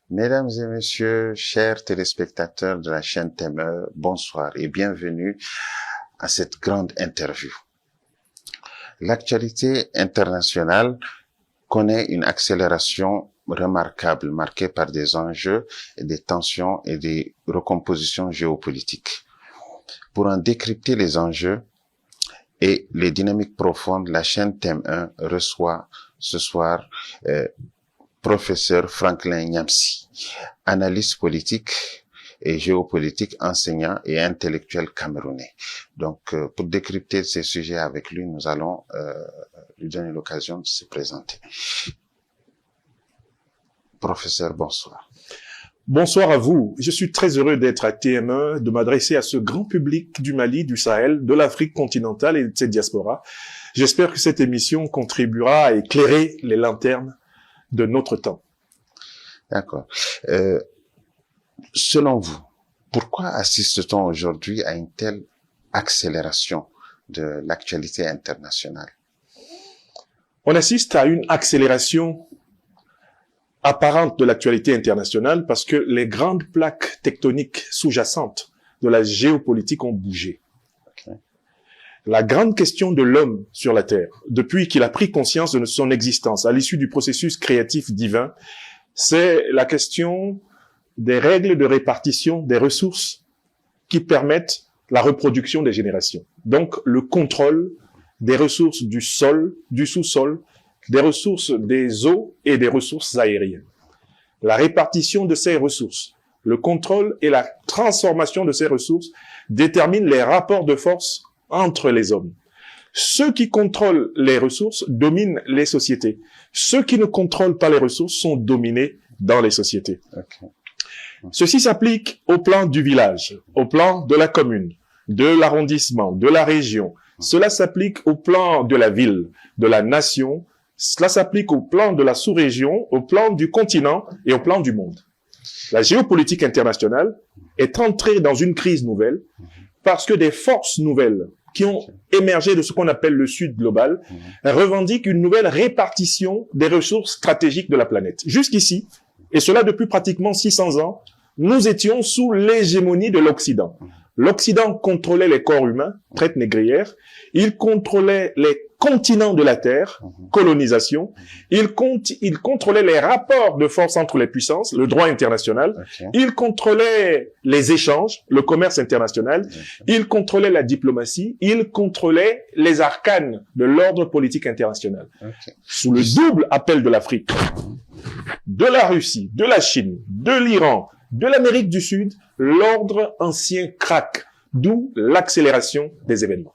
Mesdames et messieurs, chers téléspectateurs de la chaîne TME, bonsoir et bienvenue à cette grande interview. L'actualité internationale connaît une accélération remarquable, marquée par des enjeux, et des tensions et des recompositions géopolitiques. Pour en décrypter les enjeux et les dynamiques profondes, la chaîne TM1 reçoit ce soir professeur Franklin Nyamsi, analyste politique et géopolitique, enseignant et intellectuel camerounais. Donc, pour décrypter ces sujets avec lui, nous allons lui donner l'occasion de se présenter. Professeur, bonsoir. Bonsoir à vous. Je suis très heureux d'être à TM1, de m'adresser à ce grand public du Mali, du Sahel, de l'Afrique continentale et de cette diaspora. J'espère que cette émission contribuera à éclairer les lanternes de notre temps. D'accord. Selon vous, pourquoi assiste-t-on aujourd'hui à une telle accélération de l'actualité internationale? On assiste à une accélération apparente de l'actualité internationale parce que les grandes plaques tectoniques sous-jacentes de la géopolitique ont bougé. Okay. La grande question de l'homme sur la Terre, depuis qu'il a pris conscience de son existence à l'issue du processus créatif divin, c'est la question des règles de répartition des ressources qui permettent la reproduction des générations. Donc, le contrôle des ressources du sol, du sous-sol, des ressources des eaux et des ressources aériennes. La répartition de ces ressources, le contrôle et la transformation de ces ressources déterminent les rapports de force entre les hommes. Ceux qui contrôlent les ressources dominent les sociétés. Ceux qui ne contrôlent pas les ressources sont dominés dans les sociétés. Okay. Ceci s'applique au plan du village, au plan de la commune, de l'arrondissement, de la région. Cela s'applique au plan de la ville, de la nation. Cela s'applique au plan de la sous-région, au plan du continent et au plan du monde. La géopolitique internationale est entrée dans une crise nouvelle parce que des forces nouvelles qui ont émergé de ce qu'on appelle le Sud global revendiquent une nouvelle répartition des ressources stratégiques de la planète. Jusqu'ici, et cela depuis pratiquement 600 ans, nous étions sous l'hégémonie de l'Occident. L'Occident contrôlait les corps humains, traite négrière. Il contrôlait les continents de la Terre, colonisation. Il contrôlait les rapports de force entre les puissances, le droit international. Okay. Il contrôlait les échanges, le commerce international. Okay. Il contrôlait la diplomatie. Il contrôlait les arcanes de l'ordre politique international. Okay. Sous le double appel de l'Afrique, de la Russie, de la Chine, de l'Iran, de l'Amérique du Sud, l'ordre ancien craque, d'où l'accélération des événements.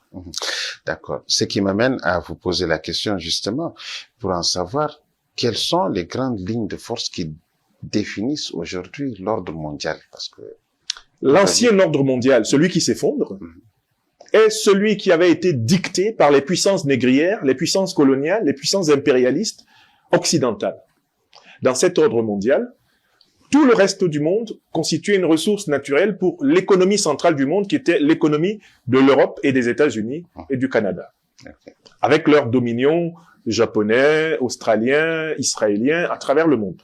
D'accord. Ce qui m'amène à vous poser la question justement pour en savoir quelles sont les grandes lignes de force qui définissent aujourd'hui l'ordre mondial. Parce que l'ancien ordre mondial, celui qui s'effondre, est celui qui avait été dicté par les puissances négrières, les puissances coloniales, les puissances impérialistes occidentales. Dans cet ordre mondial, tout le reste du monde constituait une ressource naturelle pour l'économie centrale du monde, qui était l'économie de l'Europe et des États-Unis et du Canada. Okay. Avec leurs dominions japonais, australiens, israéliens à travers le monde.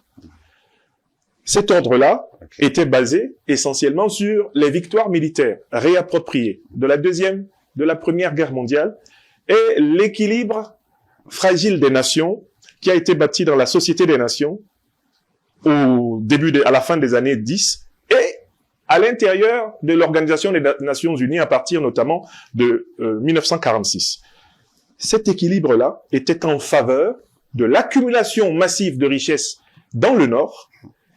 Cet ordre-là était basé essentiellement sur les victoires militaires réappropriées de la Première Guerre mondiale et l'équilibre fragile des nations qui a été bâti dans la Société des Nations à la fin des années 10 et à l'intérieur de l'Organisation des Nations Unies à partir notamment de 1946. Cet équilibre-là était en faveur de l'accumulation massive de richesses dans le Nord,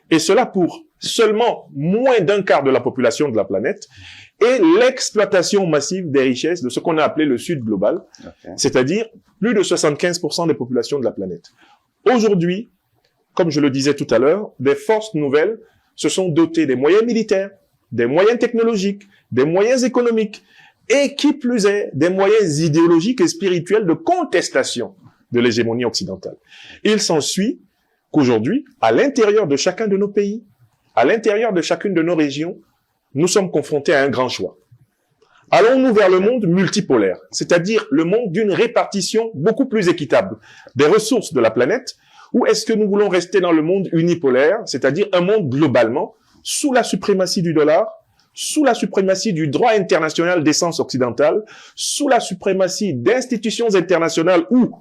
et cela pour seulement moins d'un quart de la population de la planète, et l'exploitation massive des richesses de ce qu'on a appelé le Sud global, c'est-à-dire plus de 75% des populations de la planète. Aujourd'hui, comme je le disais tout à l'heure, des forces nouvelles se sont dotées des moyens militaires, des moyens technologiques, des moyens économiques, et qui plus est, des moyens idéologiques et spirituels de contestation de l'hégémonie occidentale. Il s'ensuit qu'aujourd'hui, à l'intérieur de chacun de nos pays, à l'intérieur de chacune de nos régions, nous sommes confrontés à un grand choix. Allons-nous vers le monde multipolaire, c'est-à-dire le monde d'une répartition beaucoup plus équitable des ressources de la planète, Ou est-ce que nous voulons rester dans le monde unipolaire, c'est-à-dire un monde globalement sous la suprématie du dollar, sous la suprématie du droit international d'essence occidentale, sous la suprématie d'institutions internationales où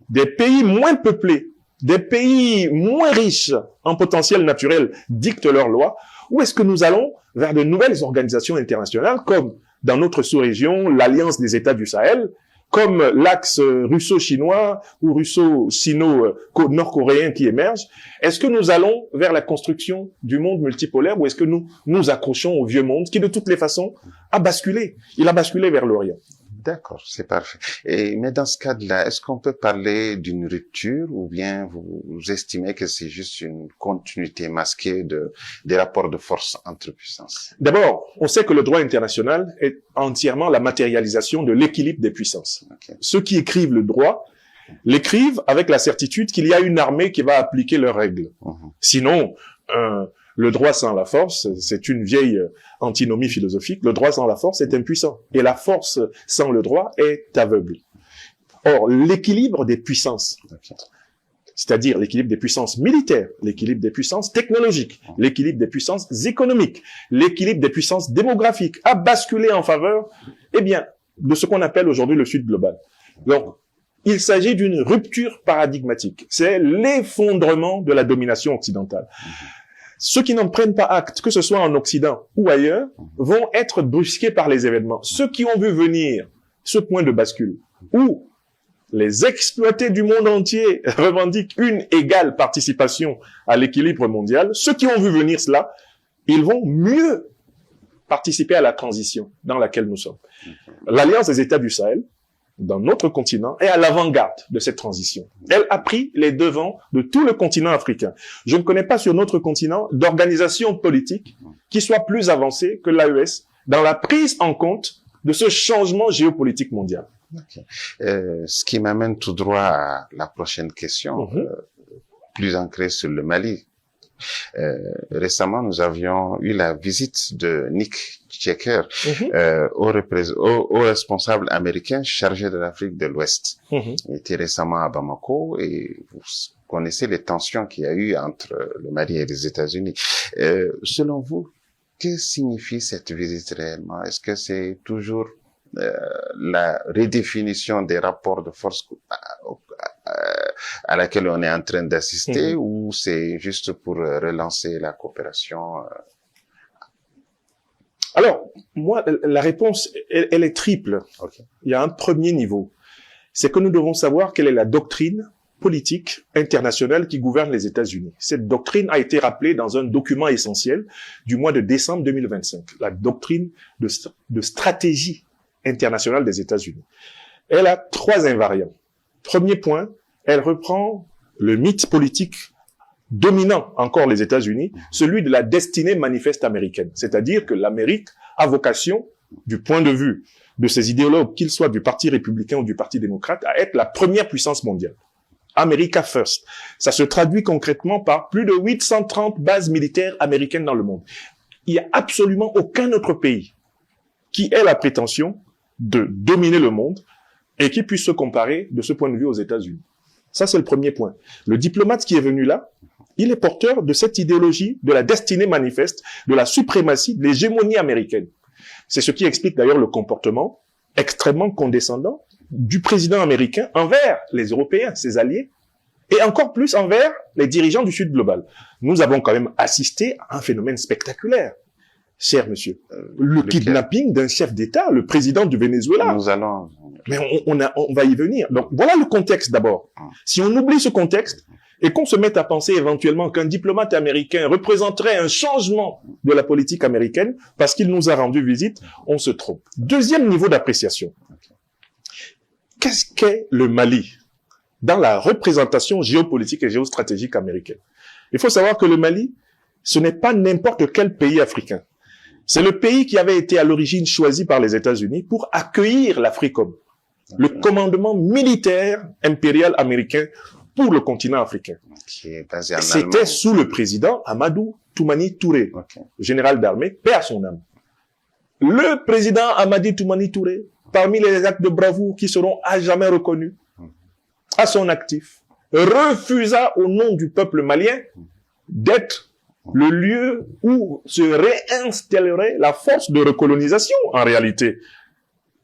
des pays moins peuplés, des pays moins riches en potentiel naturel dictent leurs lois, ou est-ce que nous allons vers de nouvelles organisations internationales comme dans notre sous-région, l'Alliance des États du Sahel, comme l'axe russo-chinois ou russo-sino-nord-coréen qui émerge? Est-ce que nous allons vers la construction du monde multipolaire ou est-ce que nous nous accrochons au vieux monde qui, de toutes les façons, a basculé? Il a basculé vers l'Orient. D'accord, c'est parfait. Mais dans ce cadre-là, est-ce qu'on peut parler d'une rupture ou bien vous estimez que c'est juste une continuité masquée des rapports de force entre puissances? D'abord, on sait que le droit international est entièrement la matérialisation de l'équilibre des puissances. Okay. Ceux qui écrivent le droit l'écrivent avec la certitude qu'il y a une armée qui va appliquer leurs règles. Sinon, le droit sans la force, c'est une vieille antinomie philosophique. Le droit sans la force est impuissant. Et la force sans le droit est aveugle. Or, l'équilibre des puissances, c'est-à-dire l'équilibre des puissances militaires, l'équilibre des puissances technologiques, l'équilibre des puissances économiques, l'équilibre des puissances démographiques, a basculé en faveur, eh bien, de ce qu'on appelle aujourd'hui le Sud global. Donc, il s'agit d'une rupture paradigmatique. C'est l'effondrement de la domination occidentale. Ceux qui n'en prennent pas acte, que ce soit en Occident ou ailleurs, vont être brusqués par les événements. Ceux qui ont vu venir ce point de bascule, où les exploités du monde entier revendiquent une égale participation à l'équilibre mondial, ceux qui ont vu venir cela, ils vont mieux participer à la transition dans laquelle nous sommes. L'Alliance des États du Sahel, dans notre continent, est à l'avant-garde de cette transition. Elle a pris les devants de tout le continent africain. Je ne connais pas sur notre continent d'organisation politique qui soit plus avancée que l'AES dans la prise en compte de ce changement géopolitique mondial. Okay. Ce qui m'amène tout droit à la prochaine question, plus ancrée sur le Mali. Récemment, nous avions eu la visite de Nick Checker, au responsable américain chargé de l'Afrique de l'Ouest. Il était récemment à Bamako et vous connaissez les tensions qu'il y a eu entre le Mali et les États-Unis. Selon vous, que signifie cette visite réellement? Est-ce que c'est toujours la redéfinition des rapports de force à laquelle on est en train d'assister ou c'est juste pour relancer la coopération? Alors, moi, la réponse, elle est triple. Okay. Il y a un premier niveau. C'est que nous devons savoir quelle est la doctrine politique internationale qui gouverne les États-Unis. Cette doctrine a été rappelée dans un document essentiel du mois de décembre 2025, la doctrine de stratégie internationale des États-Unis. Elle a 3 invariants. Premier point, elle reprend le mythe politique dominant encore les États-Unis, celui de la destinée manifeste américaine. C'est-à-dire que l'Amérique a vocation, du point de vue de ses idéologues, qu'ils soient du Parti républicain ou du Parti démocrate, à être la première puissance mondiale. America First. Ça se traduit concrètement par plus de 830 bases militaires américaines dans le monde. Il n'y a absolument aucun autre pays qui ait la prétention de dominer le monde et qui puisse se comparer de ce point de vue aux États-Unis. Ça, c'est le premier point. Le diplomate qui est venu là, il est porteur de cette idéologie de la destinée manifeste, de la suprématie, de l'hégémonie américaine. C'est ce qui explique d'ailleurs le comportement extrêmement condescendant du président américain envers les Européens, ses alliés, et encore plus envers les dirigeants du Sud global. Nous avons quand même assisté à un phénomène spectaculaire, cher monsieur. Le kidnapping d'un chef d'État, le président du Venezuela. Nous allons... Mais on va y venir. Donc voilà le contexte d'abord. Si on oublie ce contexte et qu'on se mette à penser éventuellement qu'un diplomate américain représenterait un changement de la politique américaine parce qu'il nous a rendu visite, on se trompe. Deuxième niveau d'appréciation. Qu'est-ce qu'est le Mali dans la représentation géopolitique et géostratégique américaine? Il faut savoir que le Mali, ce n'est pas n'importe quel pays africain. C'est le pays qui avait été à l'origine choisi par les États-Unis pour accueillir l'Africom, le commandement militaire impérial américain pour le continent africain. C'était sous le président Amadou Toumani Touré, général d'armée, paix à son âme. Le président Amadou Toumani Touré, parmi les actes de bravoure qui seront à jamais reconnus, à son actif, refusa au nom du peuple malien d'être le lieu où se réinstallerait la force de recolonisation, en réalité,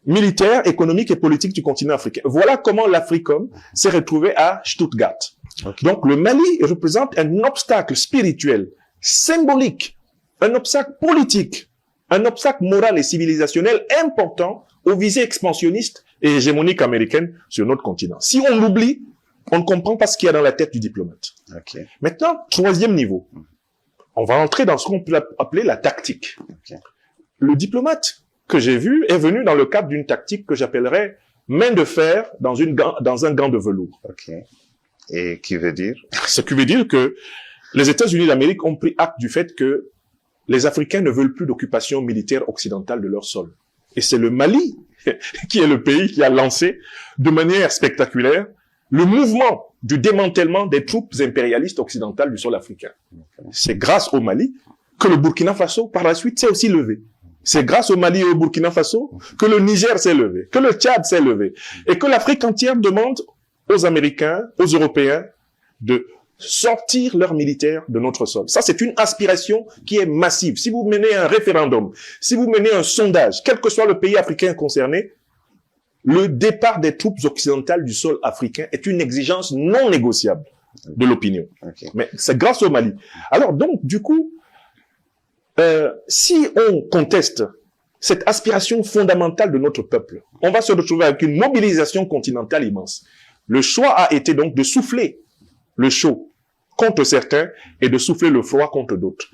militaire, économique et politique du continent africain. Voilà comment l'Africom s'est retrouvé à Stuttgart. Okay. Donc, le Mali représente un obstacle spirituel, symbolique, un obstacle politique, un obstacle moral et civilisationnel important aux visées expansionnistes et hégémoniques américaines sur notre continent. Si on l'oublie, on ne comprend pas ce qu'il y a dans la tête du diplomate. Okay. Maintenant, troisième niveau. On va entrer dans ce qu'on peut appeler la tactique. Okay. Le diplomate que j'ai vu est venu dans le cadre d'une tactique que j'appellerais main de fer dans un gant de velours. Okay. Et qui veut dire? Ce qui veut dire que les États-Unis d'Amérique ont pris acte du fait que les Africains ne veulent plus d'occupation militaire occidentale de leur sol. Et c'est le Mali qui est le pays qui a lancé de manière spectaculaire le mouvement du démantèlement des troupes impérialistes occidentales du sol africain. C'est grâce au Mali que le Burkina Faso, par la suite, s'est aussi levé. C'est grâce au Mali et au Burkina Faso que le Niger s'est levé, que le Tchad s'est levé, et que l'Afrique entière demande aux Américains, aux Européens, de sortir leurs militaires de notre sol. Ça, c'est une aspiration qui est massive. Si vous menez un référendum, si vous menez un sondage, quel que soit le pays africain concerné, le départ des troupes occidentales du sol africain est une exigence non négociable de l'opinion. Okay. Mais c'est grâce au Mali. Alors donc, du coup, si on conteste cette aspiration fondamentale de notre peuple, on va se retrouver avec une mobilisation continentale immense. Le choix a été donc de souffler le chaud contre certains et de souffler le froid contre d'autres,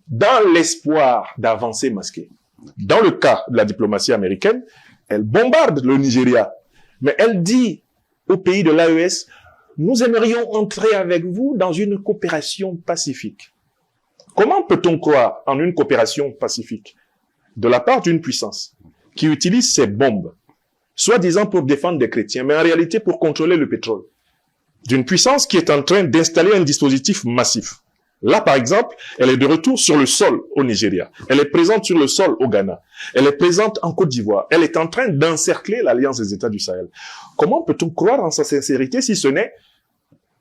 dans l'espoir d'avancées masquées. Dans le cas de la diplomatie américaine, elle bombarde le Nigeria, mais elle dit au pays de l'AES, nous aimerions entrer avec vous dans une coopération pacifique. Comment peut-on croire en une coopération pacifique de la part d'une puissance qui utilise ses bombes, soi-disant pour défendre des chrétiens, mais en réalité pour contrôler le pétrole, d'une puissance qui est en train d'installer un dispositif massif? Là, par exemple, elle est de retour sur le sol au Nigeria. Elle est présente sur le sol au Ghana. Elle est présente en Côte d'Ivoire. Elle est en train d'encercler l'Alliance des États du Sahel. Comment peut-on croire en sa sincérité si ce n'est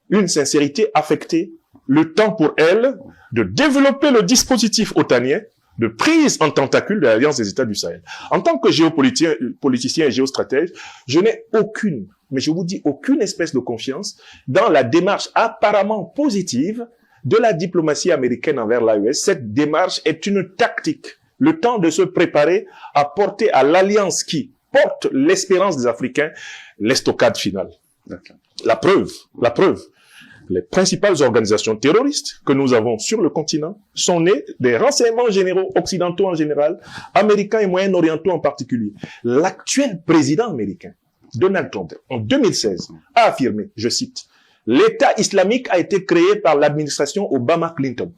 une sincérité affectée, le temps pour elle de développer le dispositif otanien de prise en tentacule de l'Alliance des États du Sahel? En tant que géopoliticien et géostratège, je n'ai aucune, mais je vous dis aucune espèce de confiance dans la démarche apparemment positive de la diplomatie américaine envers l'AES. Cette démarche est une tactique. Le temps de se préparer à porter à l'alliance qui porte l'espérance des Africains l'estocade finale. Okay. La preuve, les principales organisations terroristes que nous avons sur le continent sont nées des renseignements généraux occidentaux en général, américains et moyen-orientaux en particulier. L'actuel président américain, Donald Trump, en 2016, a affirmé, je cite, l'État islamique a été créé par l'administration Obama-Clinton.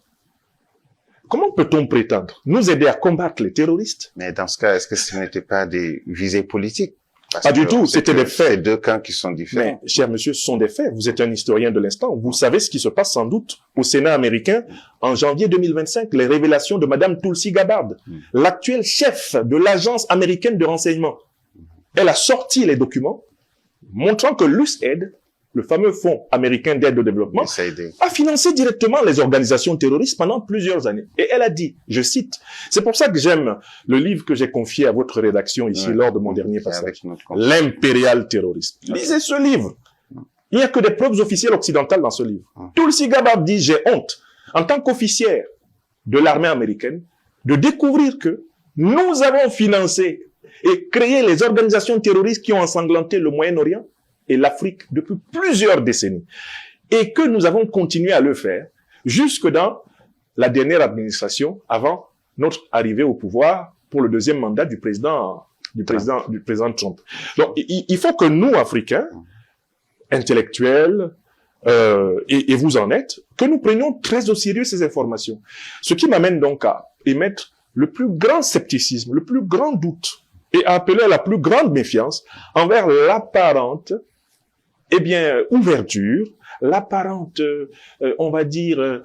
Comment peut-on prétendre nous aider à combattre les terroristes? Mais dans ce cas, est-ce que ce n'était pas des visées politiques? Pas du tout, c'était des faits. C'est deux camps qui sont différents. Mais, cher monsieur, ce sont des faits. Vous êtes un historien de l'instant. Vous savez ce qui se passe sans doute au Sénat américain en janvier 2025, les révélations de Madame Tulsi Gabbard, l'actuelle chef de l'agence américaine de renseignement. Elle a sorti les documents montrant que l'USAID, le fameux fonds américain d'aide au développement, a financé directement les organisations terroristes pendant plusieurs années. Et elle a dit, je cite, c'est pour ça que j'aime le livre que j'ai confié à votre rédaction ici lors de mon dernier passage, L'impérial terrorisme. Lisez ce livre. Il n'y a que des preuves officielles occidentales dans ce livre. Tulsi Gabbard dit, j'ai honte, en tant qu'officière de l'armée américaine, de découvrir que nous avons financé et créé les organisations terroristes qui ont ensanglanté le Moyen-Orient et l'Afrique depuis plusieurs décennies. Et que nous avons continué à le faire jusque dans la dernière administration avant notre arrivée au pouvoir pour le deuxième mandat du président Trump. Donc, il faut que nous, Africains, intellectuels, et vous en êtes, que nous prenions très au sérieux ces informations. Ce qui m'amène donc à émettre le plus grand scepticisme, le plus grand doute, et à appeler à la plus grande méfiance envers l'apparente ouverture l'apparente, on va dire,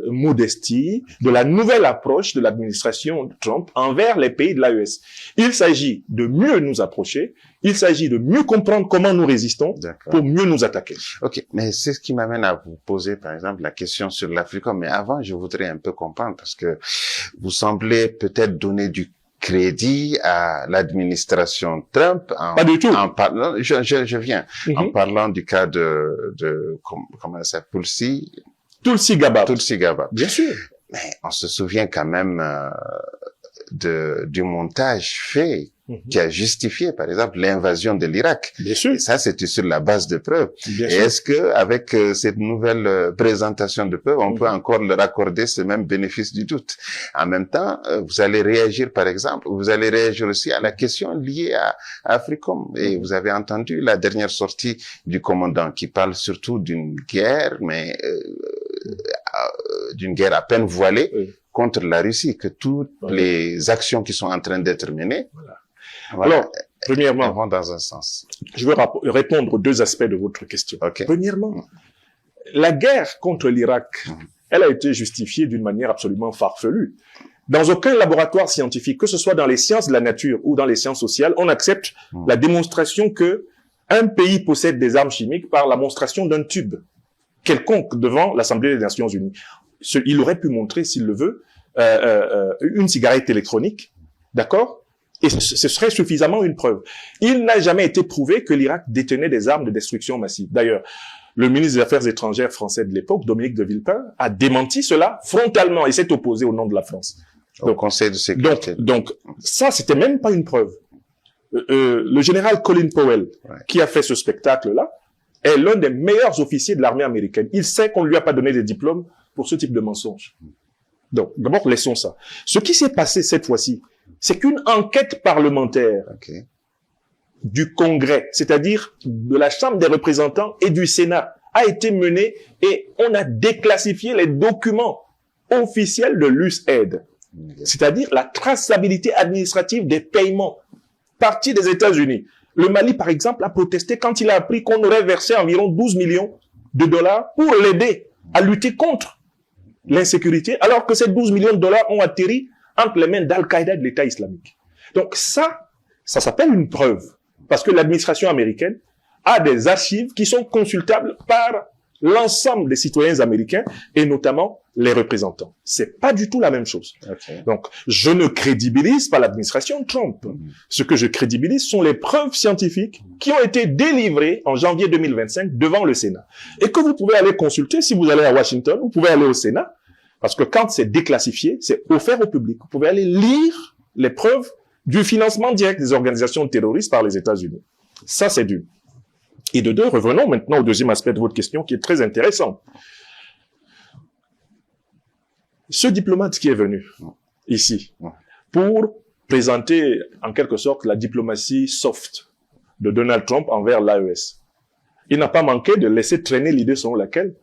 modestie de la nouvelle approche de l'administration Trump envers les pays de l'AES. Il s'agit de mieux nous approcher, il s'agit de mieux comprendre comment nous résistons pour mieux nous attaquer. Ok, mais c'est ce qui m'amène à vous poser, par exemple, la question sur l'Africom. Mais avant, je voudrais un peu comprendre, parce que vous semblez peut-être donner du crédit à l'administration Trump pas du tout. En parlant, je viens, en parlant du cas de comment ça s'appelle, Tulsi Gabbard. Bien sûr. Mais on se souvient quand même du montage fait qui a justifié, par exemple, l'invasion de l'Irak. Bien sûr. Et ça, c'était sur la base de preuves. Bien et sûr. est-ce que, avec cette nouvelle présentation de preuves, on peut encore leur accorder ce même bénéfice du doute? En même temps, vous allez réagir, par exemple, vous allez réagir aussi à la question liée à Africom. Et vous avez entendu la dernière sortie du commandant qui parle surtout d'une guerre, mais d'une guerre à peine voilée contre la Russie, que toutes les actions qui sont en train d'être menées. Alors, premièrement, vont dans un sens. Je veux répondre aux deux aspects de votre question. Premièrement, la guerre contre l'Irak, elle a été justifiée d'une manière absolument farfelue. Dans aucun laboratoire scientifique, que ce soit dans les sciences de la nature ou dans les sciences sociales, on accepte la démonstration que un pays possède des armes chimiques par la monstration d'un tube quelconque devant l'Assemblée des Nations Unies. Il aurait pu montrer, s'il le veut, une cigarette électronique, d'accord? Et ce serait suffisamment une preuve. Il n'a jamais été prouvé que l'Irak détenait des armes de destruction massive. D'ailleurs, le ministre des Affaires étrangères français de l'époque, Dominique de Villepin, a démenti cela frontalement et s'est opposé au nom de la France. Au Conseil de sécurité. Donc ça, c'était même pas une preuve. Le général Colin Powell, qui a fait ce spectacle-là, est l'un des meilleurs officiers de l'armée américaine. Il sait qu'on ne lui a pas donné de diplôme pour ce type de mensonge. Donc, d'abord, laissons ça. Ce qui s'est passé cette fois-ci, c'est qu'une enquête parlementaire du Congrès, c'est-à-dire de la Chambre des représentants et du Sénat, a été menée et on a déclassifié les documents officiels de l'USAID, c'est-à-dire la traçabilité administrative des paiements partis des États-Unis. Le Mali, par exemple, a protesté quand il a appris qu'on aurait versé environ 12 millions de dollars pour l'aider à lutter contre l'insécurité, alors que ces 12 millions de dollars ont atterri entre les mains d'Al-Qaïda et de l'État islamique. Donc ça s'appelle une preuve, parce que l'administration américaine a des archives qui sont consultables par l'ensemble des citoyens américains, et notamment les représentants. C'est pas du tout la même chose. Donc, je ne crédibilise pas l'administration Trump. Ce que je crédibilise sont les preuves scientifiques qui ont été délivrées en janvier 2025 devant le Sénat. Et que vous pouvez aller consulter si vous allez à Washington, vous pouvez aller au Sénat, parce que quand c'est déclassifié, c'est offert au public. Vous pouvez aller lire les preuves du financement direct des organisations terroristes par les États-Unis. Ça, c'est d'une. Et de deux, revenons maintenant au deuxième aspect de votre question qui est très intéressant. Ce diplomate qui est venu ici pour présenter en quelque sorte la diplomatie soft de Donald Trump envers l'AES, il n'a pas manqué de laisser traîner l'idée selon laquelle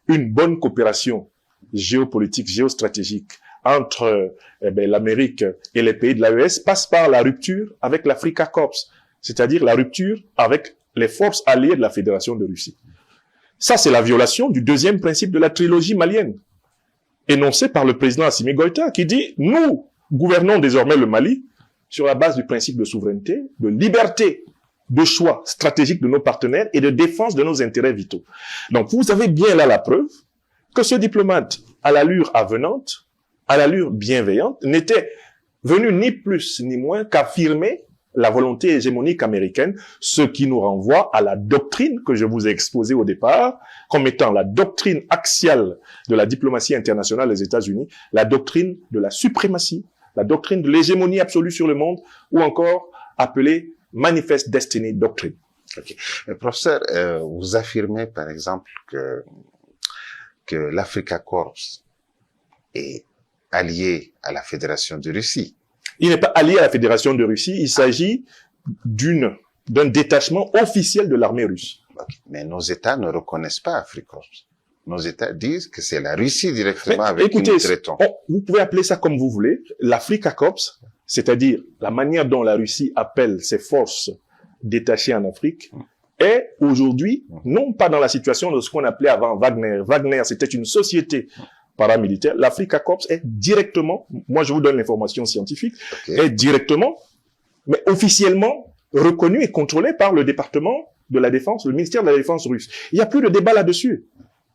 une bonne coopération géopolitique, géostratégique entre l'Amérique et les pays de l'AES passe par la rupture avec l'Africa Corps, c'est-à-dire la rupture avec les forces alliées de la Fédération de Russie. Ça, c'est la violation du deuxième principe de la trilogie malienne, énoncé par le président Assimi Goïta, qui dit « Nous gouvernons désormais le Mali sur la base du principe de souveraineté, de liberté, de choix stratégique de nos partenaires et de défense de nos intérêts vitaux. » Donc, vous avez bien là la preuve que ce diplomate, à l'allure avenante, à l'allure bienveillante, n'était venu ni plus ni moins qu'affirmer la volonté hégémonique américaine, ce qui nous renvoie à la doctrine que je vous ai exposée au départ, comme étant la doctrine axiale de la diplomatie internationale des États-Unis, la doctrine de la suprématie, la doctrine de l'hégémonie absolue sur le monde, ou encore appelée Manifest Destiny Doctrine. Mais professeur, vous affirmez par exemple que l'Africa Corps est allié à la Fédération de Russie. Il n'est pas allié à la Fédération de Russie, il s'agit d'un détachement officiel de l'armée russe. Mais nos États ne reconnaissent pas AFRICORPS. Nos États disent que c'est la Russie directement avec qui nous traitons. Vous pouvez appeler ça comme vous voulez. L'Africa Corps, c'est-à-dire la manière dont la Russie appelle ses forces détachées en Afrique, est aujourd'hui non pas dans la situation de ce qu'on appelait avant Wagner. Wagner, c'était une société paramilitaire. L'Africa Corps est directement, moi je vous donne l'information scientifique, est directement, mais officiellement reconnu et contrôlé par le département de la Défense, le ministère de la Défense russe. Il n'y a plus de débat là-dessus.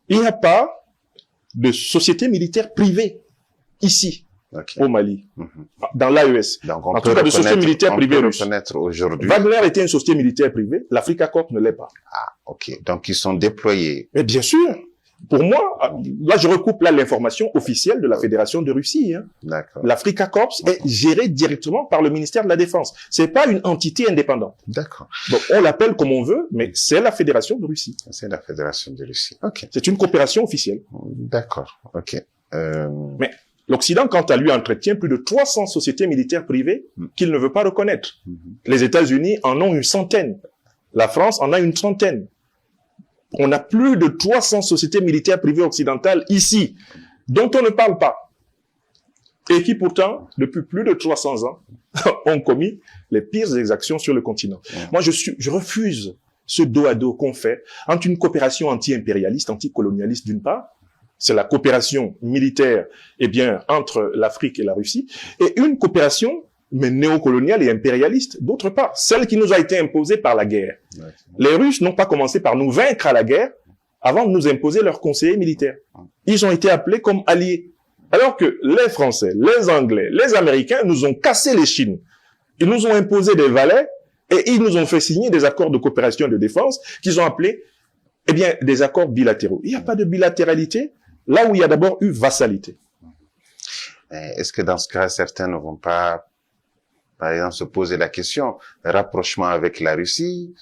Il n'y a pas de société militaire privée ici, au Mali, dans l'AES. En tout cas, de société militaire privée russe. Wagner était une société militaire privée, l'Africa Corps ne l'est pas. Ah, ok. Donc, ils sont déployés. Mais bien sûr. Pour moi, là, je recoupe là l'information officielle de la Fédération de Russie. Hein. D'accord. L'Africa Corps est gérée directement par le ministère de la Défense. C'est pas une entité indépendante. D'accord. Donc, on l'appelle comme on veut, mais c'est la Fédération de Russie. C'est la Fédération de Russie. Ok. C'est une coopération officielle. D'accord. Ok. Mais l'Occident, quant à lui, entretient plus de 300 sociétés militaires privées qu'il ne veut pas reconnaître. Les États-Unis en ont une centaine. La France en a une trentaine. On a plus de 300 sociétés militaires privées occidentales ici, dont on ne parle pas. Et qui pourtant, depuis plus de 300 ans, ont commis les pires exactions sur le continent. Moi, je refuse ce dos à dos qu'on fait entre une coopération anti-impérialiste, anti-colonialiste d'une part, c'est la coopération militaire, eh bien, entre l'Afrique et la Russie, et une coopération mais néocoloniale et impérialiste, d'autre part, celle qui nous a été imposée par la guerre. Les Russes n'ont pas commencé par nous vaincre à la guerre avant de nous imposer leurs conseillers militaires. Ils ont été appelés comme alliés. Alors que les Français, les Anglais, les Américains nous ont cassé les chines. Ils nous ont imposé des valets et ils nous ont fait signer des accords de coopération et de défense qu'ils ont appelés, eh bien, des accords bilatéraux. Il n'y a pas de bilatéralité là où il y a d'abord eu vassalité. Est-ce que dans ce cas, certains ne vont pas, par exemple, se poser la question, rapprochement avec la Russie,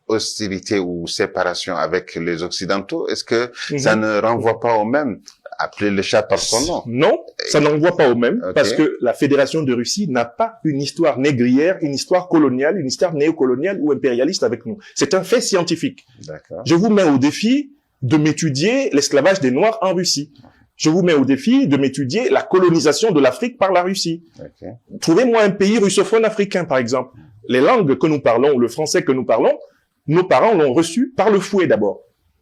hostilité ou séparation avec les Occidentaux, est-ce que ça ne renvoie pas au même, appeler le chat par son nom? Non, ça n'envoie pas au même, parce que la Fédération de Russie n'a pas une histoire négrière, une histoire coloniale, une histoire néocoloniale ou impérialiste avec nous. C'est un fait scientifique. Je vous mets au défi de m'étudier l'esclavage des Noirs en Russie. Je vous mets au défi de m'étudier la colonisation de l'Afrique par la Russie. Trouvez-moi un pays russophone africain, par exemple. Les langues que nous parlons, le français que nous parlons, nos parents l'ont reçu par le fouet d'abord.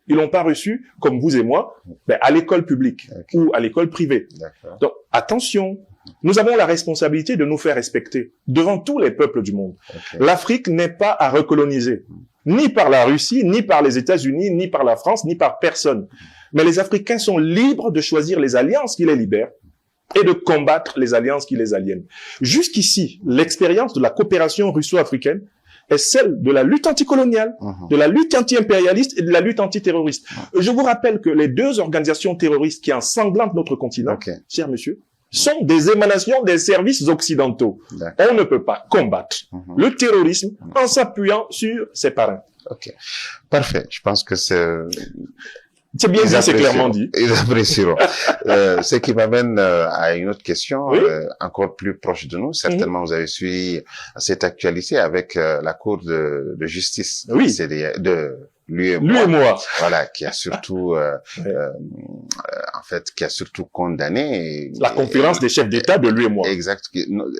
Ils l'ont pas reçu, comme vous et moi, à l'école publique ou à l'école privée. Donc, attention, nous avons la responsabilité de nous faire respecter devant tous les peuples du monde. L'Afrique n'est pas à recoloniser, ni par la Russie, ni par les États-Unis, ni par la France, ni par personne. Mais les Africains sont libres de choisir les alliances qui les libèrent et de combattre les alliances qui les aliènent. Jusqu'ici, l'expérience de la coopération russo-africaine est celle de la lutte anticoloniale, de la lutte anti-impérialiste et de la lutte antiterroriste. Je vous rappelle que les deux organisations terroristes qui ensanglantent notre continent, cher monsieur, sont des émanations des services occidentaux. On ne peut pas combattre le terrorisme en s'appuyant sur ses parrains. Parfait. Je pense que c'est bien dit, c'est clairement dit. Ils apprécieront. Ce qui m'amène à une autre question, encore plus proche de nous. Certainement, vous avez suivi cette actualité avec la Cour de justice de l'UEMOA. Voilà, qui a surtout, en fait, qui a surtout condamné la conférence des chefs d'État de l'UEMOA. Exact.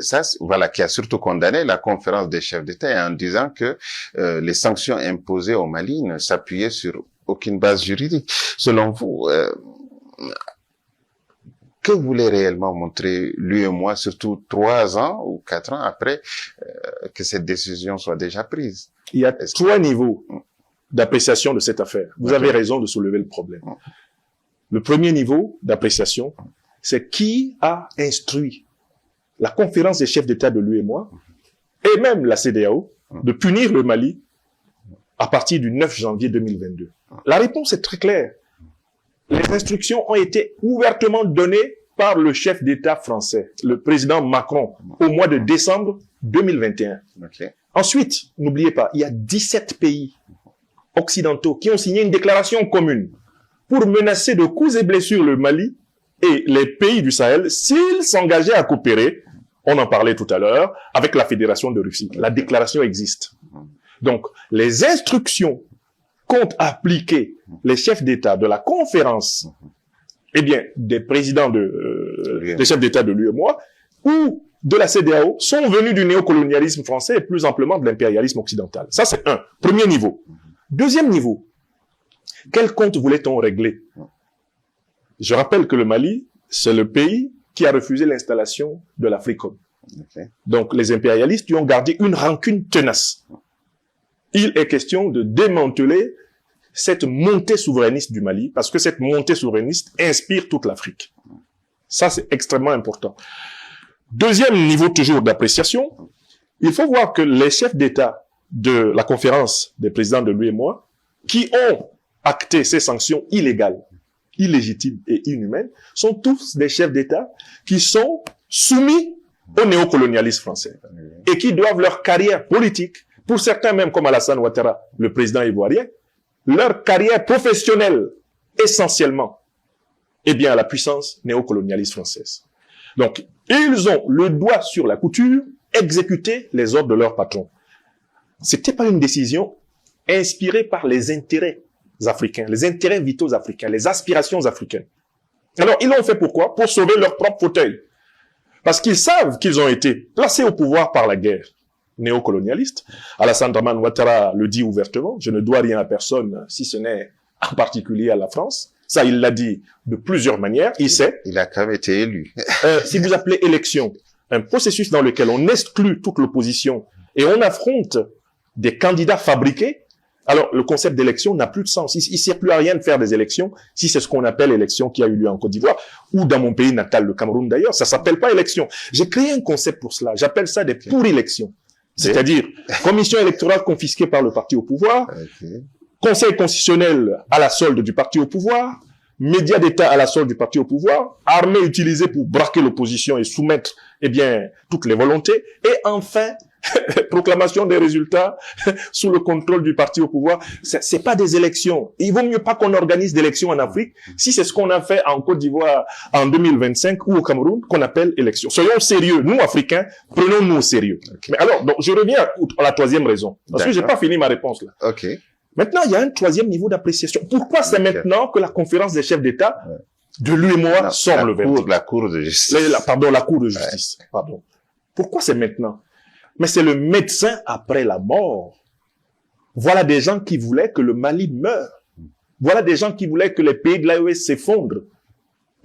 Ça, voilà, qui a surtout condamné la conférence des chefs d'État en disant que les sanctions imposées au Mali ne s'appuyaient sur aucune base juridique. Selon vous, que voulait réellement montrer l'UEMOA, surtout 3 ans ou 4 ans après que cette décision soit déjà prise? Il y a 3 niveaux d'appréciation de cette affaire. Vous avez raison de soulever le problème. Le premier niveau d'appréciation, c'est qui a instruit la conférence des chefs d'État de l'UEMOA et même la CEDEAO de punir le Mali à partir du 9 janvier 2022. La réponse est très claire. Les instructions ont été ouvertement données par le chef d'État français, le président Macron, au mois de décembre 2021. Ensuite, n'oubliez pas, il y a 17 pays occidentaux qui ont signé une déclaration commune pour menacer de coups et blessures le Mali et les pays du Sahel s'ils s'engageaient à coopérer, on en parlait tout à l'heure, avec la Fédération de Russie. La déclaration existe. Donc, les instructions qu'ont appliquées les chefs d'État de la conférence, eh bien, des présidents des chefs d'État de l'UEMOA ou de la CEDEAO sont venus du néocolonialisme français et plus amplement de l'impérialisme occidental. Ça, c'est un. Premier niveau. Deuxième niveau, quel compte voulait-on régler? Je rappelle que le Mali, c'est le pays qui a refusé l'installation de l'Africom. Okay. Donc, les impérialistes lui ont gardé une rancune tenace. Il est question de démanteler cette montée souverainiste du Mali, parce que cette montée souverainiste inspire toute l'Afrique. Ça, c'est extrêmement important. Deuxième niveau toujours d'appréciation, il faut voir que les chefs d'État de la conférence des présidents de l'UEMOA, qui ont acté ces sanctions illégales, illégitimes et inhumaines, sont tous des chefs d'État qui sont soumis au néocolonialisme français et qui doivent leur carrière politique, pour certains même comme Alassane Ouattara, le président ivoirien, leur carrière professionnelle essentiellement, eh bien, à la puissance néocolonialiste française. Donc, ils ont le doigt sur la couture, exécuter les ordres de leur patron. C'était pas une décision inspirée par les intérêts africains, les intérêts vitaux africains, les aspirations africaines. Alors, ils l'ont fait pourquoi? Pour sauver leur propre fauteuil. Parce qu'ils savent qu'ils ont été placés au pouvoir par la guerre néocolonialiste. Alassane Dramane Ouattara le dit ouvertement, je ne dois rien à personne, si ce n'est en particulier à la France. Ça, il l'a dit de plusieurs manières, il sait. Il a quand même été élu. Si vous appelez élection un processus dans lequel on exclut toute l'opposition et on affronte des candidats fabriqués, alors le concept d'élection n'a plus de sens. Il ne sert plus à rien de faire des élections si c'est ce qu'on appelle élection qui a eu lieu en Côte d'Ivoire ou dans mon pays natal, le Cameroun d'ailleurs. Ça s'appelle pas élection. J'ai créé un concept pour cela. J'appelle ça des pour-élections. C'est-à-dire commission électorale confisquée par le parti au pouvoir, conseil constitutionnel à la solde du parti au pouvoir, médias d'État à la solde du parti au pouvoir, armée utilisée pour braquer l'opposition et soumettre, eh bien, toutes les volontés, et enfin, proclamation des résultats sous le contrôle du parti au pouvoir. C'est pas des élections. Il vaut mieux pas qu'on organise d'élections en Afrique si c'est ce qu'on a fait en Côte d'Ivoire en 2025 ou au Cameroun qu'on appelle élections. Soyons sérieux. Nous, Africains, prenons-nous au sérieux. Okay. Mais alors, donc, je reviens à la troisième raison. Parce que j'ai pas fini ma réponse là. Okay. Maintenant, il y a un troisième niveau d'appréciation. Pourquoi c'est maintenant que la conférence des chefs d'État de l'UEMOA sort le verdict? La Cour de justice. La Cour de justice. Pardon. Pourquoi c'est maintenant? Mais c'est le médecin après la mort. Voilà des gens qui voulaient que le Mali meure. Voilà des gens qui voulaient que les pays de l'AES s'effondrent.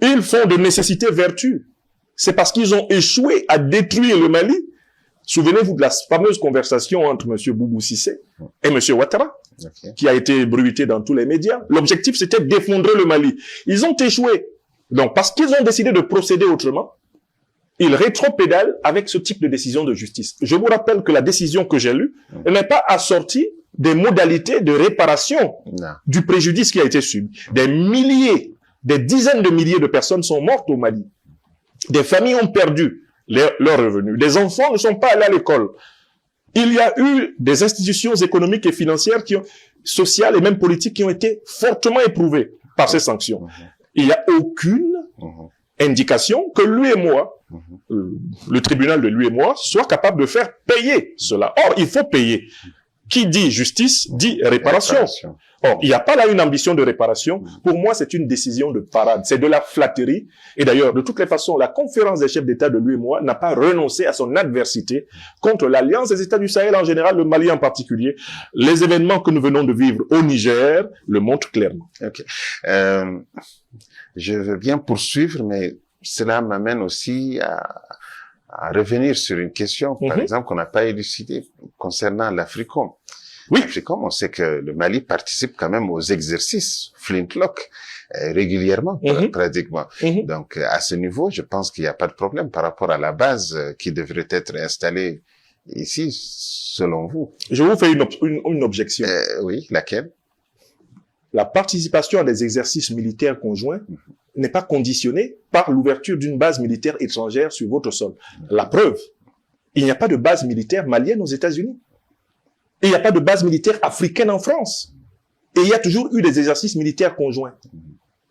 Ils font de nécessité vertu. C'est parce qu'ils ont échoué à détruire le Mali. Souvenez-vous de la fameuse conversation entre M. Boubou Cissé et M. Ouattara, qui a été bruitée dans tous les médias. L'objectif, c'était d'effondrer le Mali. Ils ont échoué. Donc, parce qu'ils ont décidé de procéder autrement, ils rétropédalent avec ce type de décision de justice. Je vous rappelle que la décision que j'ai lue n'est pas assortie des modalités de réparation du préjudice qui a été subi. Des milliers, des dizaines de milliers de personnes sont mortes au Mali. Des familles ont perdu leurs revenus. Des enfants ne sont pas allés à l'école. Il y a eu des institutions économiques et financières sociales et même politiques qui ont été fortement éprouvées par ces sanctions. Il n'y a aucune indication que l'UEMOA, le tribunal de l'UEMOA, soit capable de faire payer cela. Or, il faut payer. Qui dit justice dit réparation. Or, il n'y a pas là une ambition de réparation. Pour moi, c'est une décision de parade. C'est de la flatterie. Et d'ailleurs, de toutes les façons, la conférence des chefs d'État de l'UEMOA n'a pas renoncé à son adversité contre l'Alliance des États du Sahel en général, le Mali en particulier. Les événements que nous venons de vivre au Niger le montrent clairement. Okay. Je veux bien poursuivre, mais cela m'amène aussi à revenir sur une question, par exemple, qu'on n'a pas élucidée concernant l'Africom. Oui. L'Africom, on sait que le Mali participe quand même aux exercices Flintlock régulièrement, pratiquement. Donc, à ce niveau, je pense qu'il n'y a pas de problème par rapport à la base qui devrait être installée ici, selon vous. Je vous fais une objection. Oui, laquelle? La participation à des exercices militaires conjoints n'est pas conditionnée par l'ouverture d'une base militaire étrangère sur votre sol. La preuve, il n'y a pas de base militaire malienne aux États-Unis. Et il n'y a pas de base militaire africaine en France. Et il y a toujours eu des exercices militaires conjoints.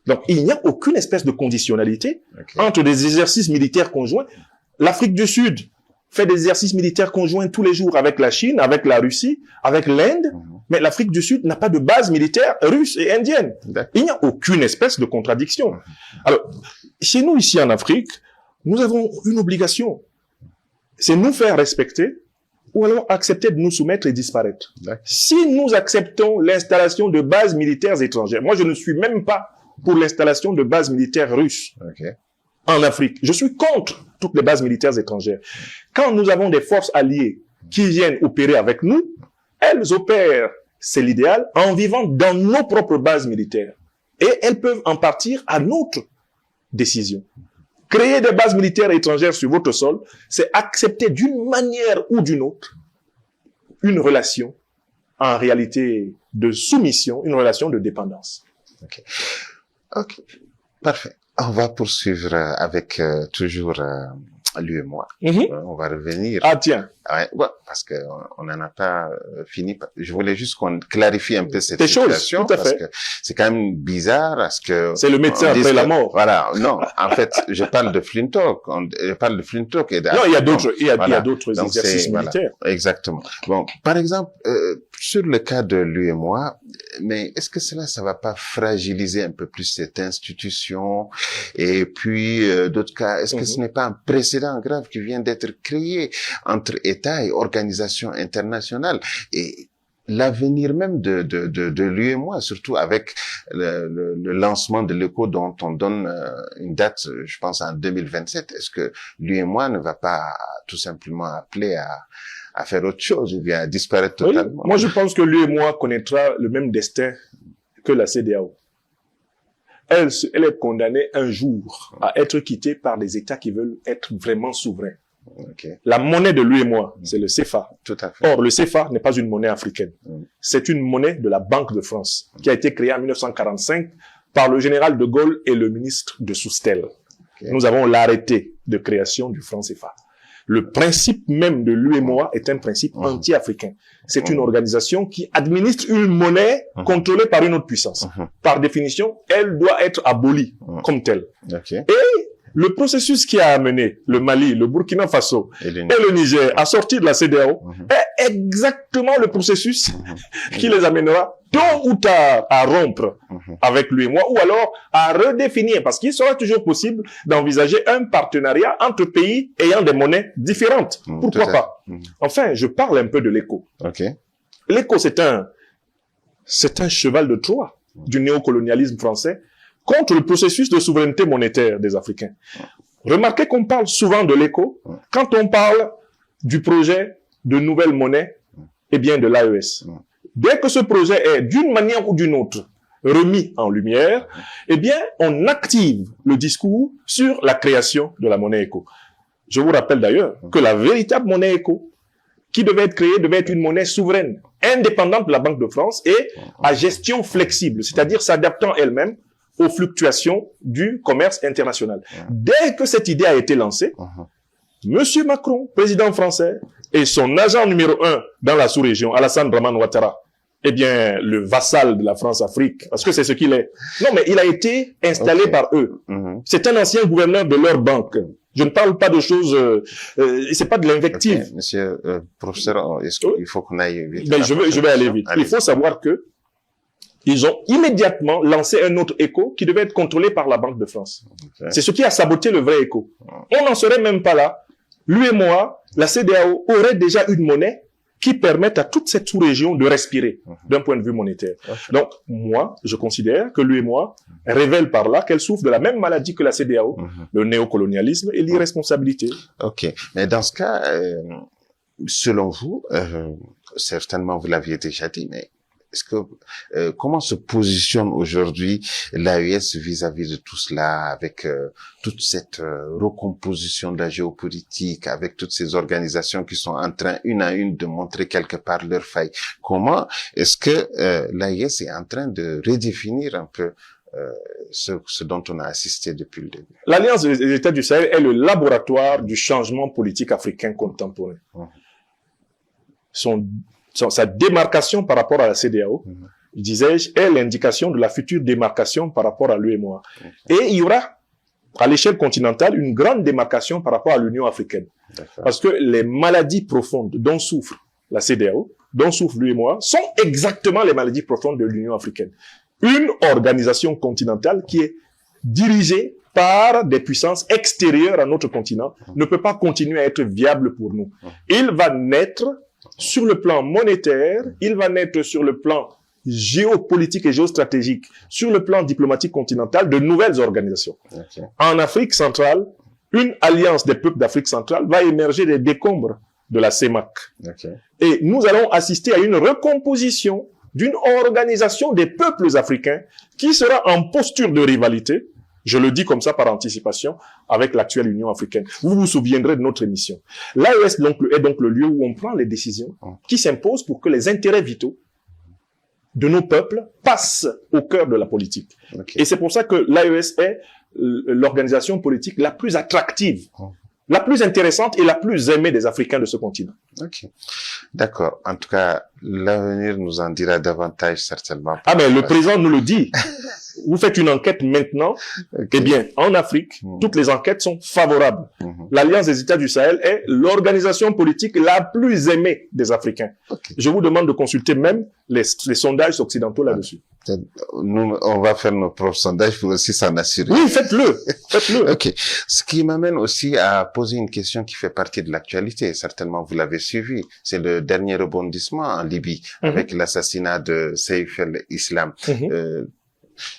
Donc, il n'y a aucune espèce de conditionnalité entre des exercices militaires conjoints. L'Afrique du Sud fait des exercices militaires conjoints tous les jours avec la Chine, avec la Russie, avec l'Inde. Mais l'Afrique du Sud n'a pas de base militaire russe et indienne. Il n'y a aucune espèce de contradiction. Alors, chez nous, ici en Afrique, nous avons une obligation. C'est nous faire respecter ou alors accepter de nous soumettre et disparaître. Si nous acceptons l'installation de bases militaires étrangères, moi je ne suis même pas pour l'installation de bases militaires russes en Afrique. Je suis contre toutes les bases militaires étrangères. Quand nous avons des forces alliées qui viennent opérer avec nous, elles opèrent, c'est l'idéal, en vivant dans nos propres bases militaires. Et elles peuvent en partir à notre décision. Créer des bases militaires étrangères sur votre sol, c'est accepter d'une manière ou d'une autre une relation, en réalité, de soumission, une relation de dépendance. Ok, parfait. On va poursuivre avec toujours l'UEMOA. On va revenir. Ah tiens. Ouais, parce que on n'en a pas fini. Je voulais juste qu'on clarifie un peu cette situation, parce que c'est quand même bizarre, parce que c'est le médecin après la mort. Voilà, non. En fait, je parle de Flintock. Je parle de Flintock et non, il y a d'autres, il y a d'autres exercices militaires. Voilà, exactement. Bon, par exemple, sur le cas de l'UEMOA, mais est-ce que ça va pas fragiliser un peu plus cette institution? Et puis d'autres cas, est-ce que ce n'est pas un précédent grave qui vient d'être créé entre États et organisations internationales, et l'avenir même de l'UEMOA, surtout avec le lancement de l'ECO dont on donne une date, je pense en 2027. Est-ce que l'UEMOA ne va pas tout simplement appeler à faire autre chose ou bien à disparaître totalement? Oui, moi je pense que l'UEMOA connaîtra le même destin que la CEDEAO. Elle est condamnée un jour à être quittée par des États qui veulent être vraiment souverains. La monnaie de l'UEMOA, c'est le CFA. Tout à fait. Or, le CFA n'est pas une monnaie africaine. C'est une monnaie de la Banque de France, qui a été créée en 1945 par le général de Gaulle et le ministre de Soustelle. Nous avons l'arrêté de création du franc CFA. Le principe même de l'UEMOA est un principe anti-africain. C'est une organisation qui administre une monnaie contrôlée par une autre puissance. Par définition, elle doit être abolie comme telle. Et le processus qui a amené le Mali, le Burkina Faso et le Niger à sortir de la CEDEAO est exactement le processus qui les amènera tôt ou tard à rompre avec l'UEMOA ou alors à redéfinir, parce qu'il sera toujours possible d'envisager un partenariat entre pays ayant des monnaies différentes. Pourquoi pas? Enfin, je parle un peu de l'ECO. L'ECO, c'est un cheval de Troie du néocolonialisme français contre le processus de souveraineté monétaire des Africains. Remarquez qu'on parle souvent de l'ECO quand on parle du projet de nouvelle monnaie, eh bien de l'AES. Dès que ce projet est d'une manière ou d'une autre remis en lumière, eh bien on active le discours sur la création de la monnaie ECO. Je vous rappelle d'ailleurs que la véritable monnaie ECO qui devait être créée devait être une monnaie souveraine, indépendante de la Banque de France et à gestion flexible, c'est-à-dire s'adaptant elle-même aux fluctuations du commerce international. Dès que cette idée a été lancée, Monsieur Macron, président français, et son agent numéro 1 dans la sous-région, Alassane Draman Ouattara, eh bien, le vassal de la France-Afrique, parce que c'est ce qu'il est. Non, mais il a été installé par eux. C'est un ancien gouverneur de leur banque. Je ne parle pas de choses, c'est pas de l'invective. Monsieur, professeur, il faut qu'on aille vite. Ben, je vais aller vite. Il faut savoir que ils ont immédiatement lancé un autre ECO qui devait être contrôlé par la Banque de France. C'est ce qui a saboté le vrai ECO. On n'en serait même pas là. L'UEMOA, la CEDEAO aurait déjà une monnaie qui permette à toute cette sous-région de respirer d'un point de vue monétaire. Donc, moi, je considère que l'UEMOA révèle par là qu'elle souffre de la même maladie que la CEDEAO, le néocolonialisme et l'irresponsabilité. Ok. Mais dans ce cas, selon vous, certainement vous l'aviez déjà dit, mais est-ce que comment se positionne aujourd'hui l'AES vis-à-vis de tout cela, avec toute cette recomposition de la géopolitique, avec toutes ces organisations qui sont en train, une à une, de montrer quelque part leurs failles? Comment est-ce que l'AES est en train de redéfinir un peu ce dont on a assisté depuis le début? L'Alliance des États du Sahel est le laboratoire du changement politique africain contemporain. Sa démarcation par rapport à la CEDEAO, disais-je, est l'indication de la future démarcation par rapport à l'UEMOA. Et il y aura, à l'échelle continentale, une grande démarcation par rapport à l'Union africaine. Parce que les maladies profondes dont souffre la CEDEAO, dont souffre l'UEMOA, sont exactement les maladies profondes de l'Union africaine. Une organisation continentale qui est dirigée par des puissances extérieures à notre continent ne peut pas continuer à être viable pour nous. Il va naître sur le plan monétaire, il va naître sur le plan géopolitique et géostratégique, sur le plan diplomatique continental, de nouvelles organisations. Ok. En Afrique centrale, une alliance des peuples d'Afrique centrale va émerger des décombres de la CEMAC. Ok. Et nous allons assister à une recomposition d'une organisation des peuples africains qui sera en posture de rivalité, je le dis comme ça par anticipation, avec l'actuelle Union africaine. Vous vous souviendrez de notre émission. L'AES est donc le lieu où on prend les décisions qui s'imposent pour que les intérêts vitaux de nos peuples passent au cœur de la politique. Ok. Et c'est pour ça que l'AES est l'organisation politique la plus attractive, la plus intéressante et la plus aimée des Africains de ce continent. Ok. D'accord. En tout cas, l'avenir nous en dira davantage certainement. Ah mais le présent nous le dit. Vous faites une enquête maintenant. Ok. Eh bien, en Afrique, toutes les enquêtes sont favorables. Mhm. L'Alliance des États du Sahel est l'organisation politique la plus aimée des Africains. Ok. Je vous demande de consulter même les sondages occidentaux là-dessus. Nous, on va faire nos propres sondages pour aussi s'en assurer. Oui, faites-le. Faites-le. Ok. Ce qui m'amène aussi à poser une question qui fait partie de l'actualité. Certainement, vous l'avez suivi. C'est le dernier rebondissement en Libye avec l'assassinat de Saif el-Islam.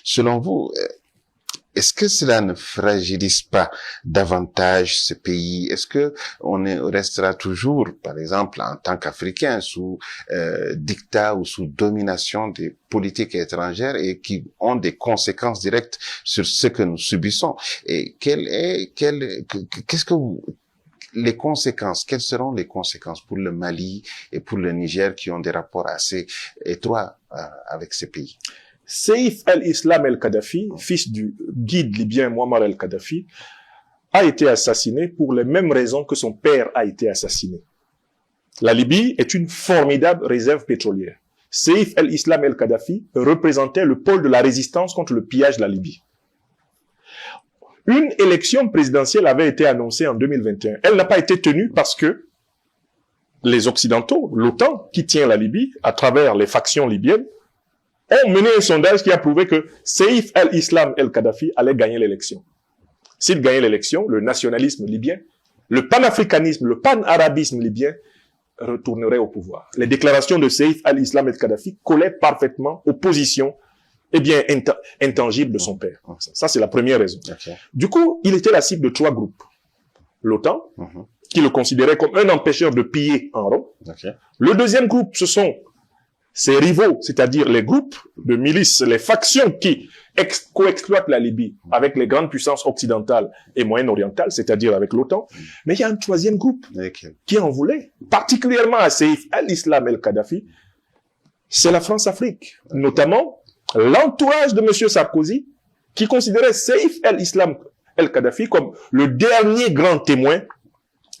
Selon vous, est-ce que cela ne fragilise pas davantage ce pays? Est-ce que restera toujours, par exemple, en tant qu'Africain, sous dictat ou sous domination des politiques étrangères et qui ont des conséquences directes sur ce que nous subissons? Et les conséquences, quelles seront les conséquences pour le Mali et pour le Niger qui ont des rapports assez étroits avec ces pays? Saif el-Islam el-Kadhafi, fils du guide libyen Muammar el-Kadhafi, a été assassiné pour les mêmes raisons que son père a été assassiné. La Libye est une formidable réserve pétrolière. Saif el-Islam el-Kadhafi représentait le pôle de la résistance contre le pillage de la Libye. Une élection présidentielle avait été annoncée en 2021. Elle n'a pas été tenue parce que les Occidentaux, l'OTAN, qui tient la Libye, à travers les factions libyennes, ont mené un sondage qui a prouvé que Saif el-Islam el-Kadhafi allait gagner l'élection. S'il gagnait l'élection, le nationalisme libyen, le panafricanisme, le panarabisme libyen retournerait au pouvoir. Les déclarations de Saif el-Islam el-Kadhafi collaient parfaitement aux positions intangibles de son père. Ça, c'est la première raison. Okay. Du coup, il était la cible de 3 groupes. L'OTAN, qui le considérait comme un empêcheur de piller en Rome. Okay. Le deuxième groupe, ce sont ses rivaux, c'est-à-dire les groupes de milices, les factions qui coexploitent la Libye avec les grandes puissances occidentales et moyen-orientales, c'est-à-dire avec l'OTAN. Mais il y a un troisième groupe qui en voulait, particulièrement à Saif el-Islam el-Kadhafi, c'est la France-Afrique, notamment l'entourage de M. Sarkozy, qui considérait Saif el-Islam el-Kadhafi comme le dernier grand témoin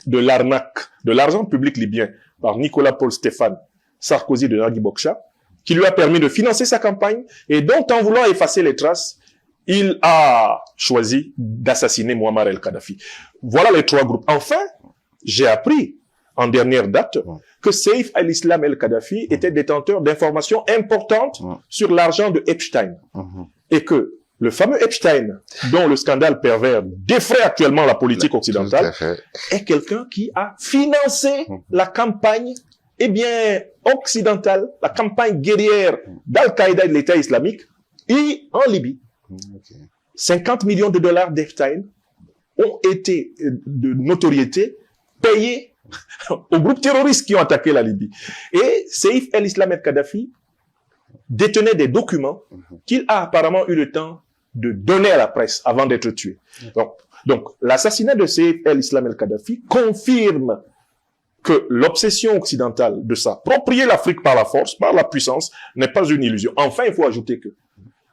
de l'arnaque, de l'argent public libyen par Nicolas Paul Stéphane Sarkozy de Nagui Bokcha, qui lui a permis de financer sa campagne et dont, en voulant effacer les traces, il a choisi d'assassiner Muammar el-Kadhafi. Voilà les 3 groupes. Enfin, j'ai appris en dernière date que Saif el-Islam el-Kadhafi était détenteur d'informations importantes sur l'argent de Epstein. Et que le fameux Epstein, dont le scandale pervers défraie actuellement la politique occidentale, est quelqu'un qui a financé la campagne occidentale, la campagne guerrière d'Al-Qaïda et de l'État islamique, et en Libye. 50 millions de dollars d'Epstein ont été de notoriété payés aux groupes terroristes qui ont attaqué la Libye. Et Saif el-Islam el-Kadhafi détenait des documents qu'il a apparemment eu le temps de donner à la presse avant d'être tué. Donc l'assassinat de Saif el-Islam el-Kadhafi confirme que l'obsession occidentale de s'approprier l'Afrique par la force, par la puissance, n'est pas une illusion. Enfin, il faut ajouter que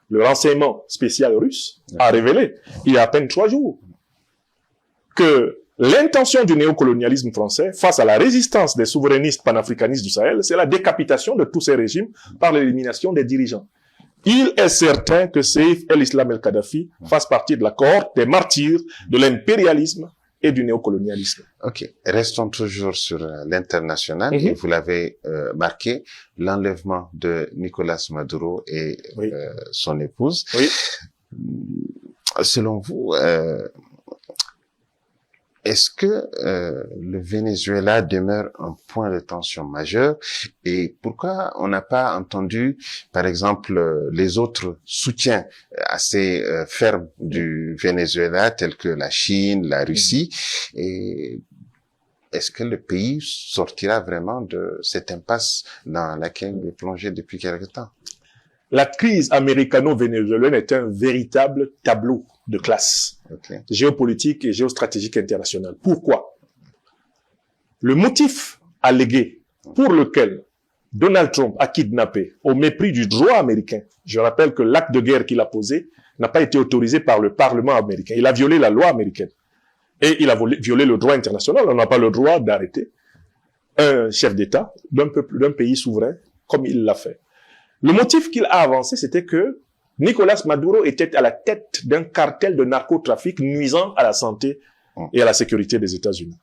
le renseignement spécial russe a révélé, il y a à peine 3 jours, que l'intention du néocolonialisme français face à la résistance des souverainistes panafricanistes du Sahel, c'est la décapitation de tous ces régimes par l'élimination des dirigeants. Il est certain que Saif el-Islam el-Kadhafi fasse partie de la cohorte des martyrs de l'impérialisme et du néocolonialisme. Ok, restons toujours sur l'international. Et vous l'avez marqué, l'enlèvement de Nicolas Maduro et son épouse. selon vous, est-ce que le Venezuela demeure un point de tension majeur et pourquoi on n'a pas entendu, par exemple, les autres soutiens assez fermes du Venezuela, tels que la Chine, la Russie, et est-ce que le pays sortira vraiment de cette impasse dans laquelle il est plongé depuis quelque temps? La crise américano-vénézuélienne est un véritable tableau de classe géopolitique et géostratégique internationale. Pourquoi? Le motif allégué pour lequel Donald Trump a kidnappé au mépris du droit américain, je rappelle que l'acte de guerre qu'il a posé n'a pas été autorisé par le Parlement américain. Il a violé la loi américaine et il a violé le droit international. On n'a pas le droit d'arrêter un chef d'État d'un pays souverain comme il l'a fait. Le motif qu'il a avancé, c'était que Nicolás Maduro était à la tête d'un cartel de narcotrafic nuisant à la santé et à la sécurité des États-Unis.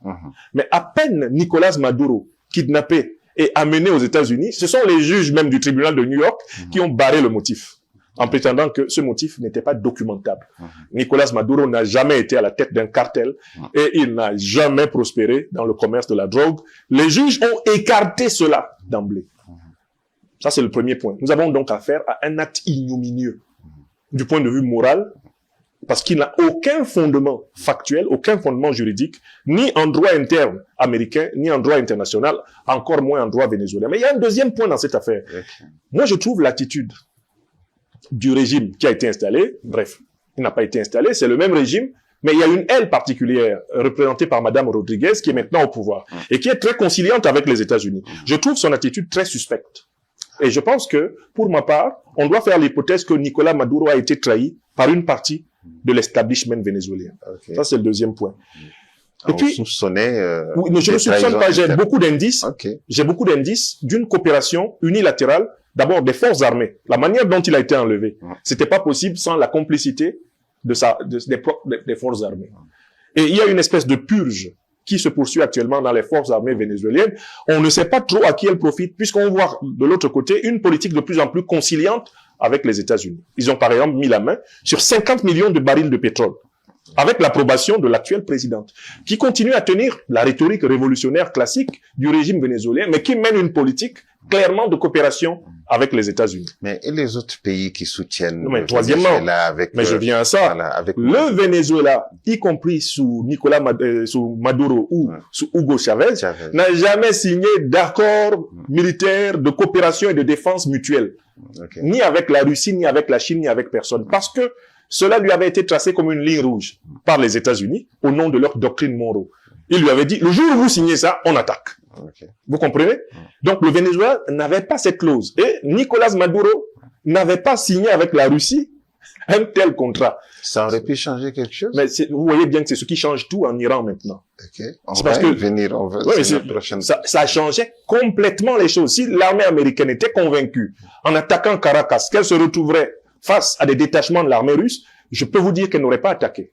Mais à peine Nicolás Maduro kidnappé et amené aux États-Unis, ce sont les juges même du tribunal de New York qui ont barré le motif, en prétendant que ce motif n'était pas documentable. Nicolás Maduro n'a jamais été à la tête d'un cartel et il n'a jamais prospéré dans le commerce de la drogue. Les juges ont écarté cela d'emblée. Ça, c'est le premier point. Nous avons donc affaire à un acte ignominieux du point de vue moral, parce qu'il n'a aucun fondement factuel, aucun fondement juridique, ni en droit interne américain, ni en droit international, encore moins en droit vénézuélien. Mais il y a un deuxième point dans cette affaire. Moi, je trouve l'attitude du régime qui a été installé, bref, il n'a pas été installé, c'est le même régime, mais il y a une aile particulière représentée par Madame Rodriguez qui est maintenant au pouvoir et qui est très conciliante avec les États-Unis. Je trouve son attitude très suspecte. Et je pense que, pour ma part, on doit faire l'hypothèse que Nicolás Maduro a été trahi par une partie de l'establishment vénézuélien. Ça, c'est le deuxième point. Et puis, soupçonnait, oui, mais je ne soupçonne pas, j'ai beaucoup d'indices. J'ai beaucoup d'indices d'une coopération unilatérale, d'abord des forces armées. La manière dont il a été enlevé, c'était pas possible sans la complicité des forces armées. Et il y a une espèce de purge qui se poursuit actuellement dans les forces armées vénézuéliennes. On ne sait pas trop à qui elles profitent, puisqu'on voit de l'autre côté une politique de plus en plus conciliante avec les États-Unis. Ils ont par exemple mis la main sur 50 millions de barils de pétrole, avec l'approbation de l'actuelle présidente, qui continue à tenir la rhétorique révolutionnaire classique du régime vénézuélien, mais qui mène une politique clairement de coopération avec les États-Unis. Mais et les autres pays qui soutiennent le troisièmement, mais je viens à ça. Voilà, le Venezuela, y compris sous sous Maduro ou sous Hugo Chavez, n'a jamais signé d'accord militaire de coopération et de défense mutuelle. Ni avec la Russie, ni avec la Chine, ni avec personne. Parce que cela lui avait été tracé comme une ligne rouge par les États-Unis au nom de leur doctrine Monroe. Il lui avait dit, le jour où vous signez ça, on attaque. Vous comprenez? Donc le Venezuela n'avait pas cette clause. Et Nicolás Maduro n'avait pas signé avec la Russie un tel contrat. Ça aurait pu changer quelque chose? Mais vous voyez bien que c'est ce qui change tout en Iran maintenant. C'est parce que ça changeait complètement les choses. Si l'armée américaine était convaincue, en attaquant Caracas, qu'elle se retrouverait face à des détachements de l'armée russe, je peux vous dire qu'elle n'aurait pas attaqué.